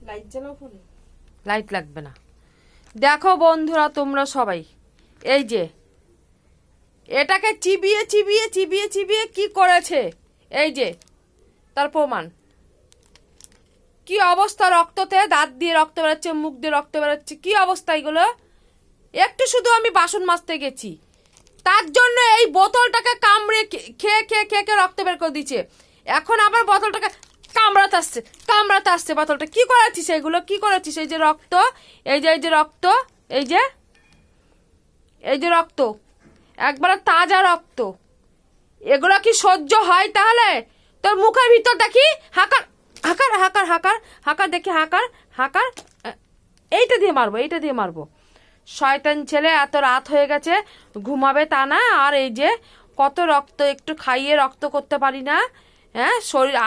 Light জ্বালাও ফোনে। Light লাগবে না। দেখো বন্ধুরা তোমরা সবাই, এই যে এটাকে চিবিয়ে চিবিয়ে চিবিয়ে চিবিয়ে কি করেছে, এই যে তার প্রমাণ। কি অবস্থা, রক্ততে দাঁত দিয়ে রক্ত বেরোচ্ছে, মুখ দিয়ে রক্ত বেরোচ্ছে, কি অবস্থা এগুলো। একটু শুধু আমি বাসন মাজতে গেছি, তার জন্য এই বোতলটাকে কামড়ে খেয়ে খেয়ে খেয়ে খেয়ে রক্ত বের করে দিচ্ছে। এখন আবার বোতলটাকে কামড়াতে আসছে বোতলটা। কি করেছিস এগুলো, কি করেছিস? এই যে রক্ত, এই যে রক্ত, এই যে রক্ত, একবারে তাজা রক্ত। এগুলো কি সহ্য হয় তাহলে? তোর মুখের ভিতর দেখি, হাকার হাকার হাকার হাকার হাকার, দেখি হাকার হাকার। এইটা দিয়ে মারবো, এইটা দিয়ে মারবো। শয়তান ছেলে, এত রাত হয়ে গেছে, ঘুমাবে তা না, আর এই যে কত রক্ত, একটু খাইয়ে রক্ত করতে পারি না। হ্যাঁ,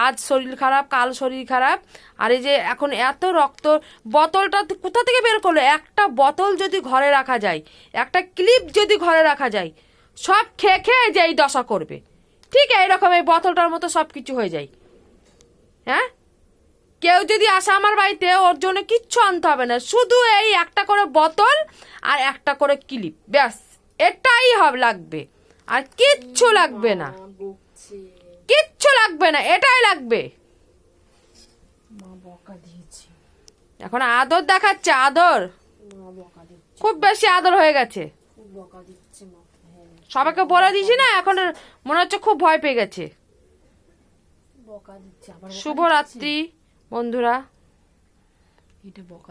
আজ শরীর খারাপ, কাল শরীর খারাপ, আর এই যে এখন এত রক্ত। বোতলটা কোথা থেকে বের করলো? একটা বোতল যদি ঘরে রাখা যায়, একটা ক্লিপ যদি ঘরে রাখা যায়, সব খেয়ে খেয়ে যে এই দশা করবে। ঠিক এইরকম এই বোতলটার মতো সব কিছু হয়ে যায়। হ্যাঁ, কেউ যদি আসে আমার বাড়িতে, ওর জন্য কিচ্ছু আনতে হবে না, শুধু এই একটা করে বোতল আর একটা করে ক্লিপ, ব্যাস এটাই লাগবে, আর কিচ্ছু লাগবে না, কিচ্ছু লাগবে না, এটাই লাগবে। মা বকা দিয়েছে, এখন আদর দেখাচ্ছে, আদর মা বকা দিচ্ছে, খুব বেশি আদর হয়ে গেছে। খুব বকা দিচ্ছে মা। হ্যাঁ, সবাইকে বলে দিয়েছি না, এখন মনে হচ্ছে খুব ভয় পেয়ে গেছে। বকা দিচ্ছে আবার। শুভরাত্রি বন্ধুরা। এটা বকা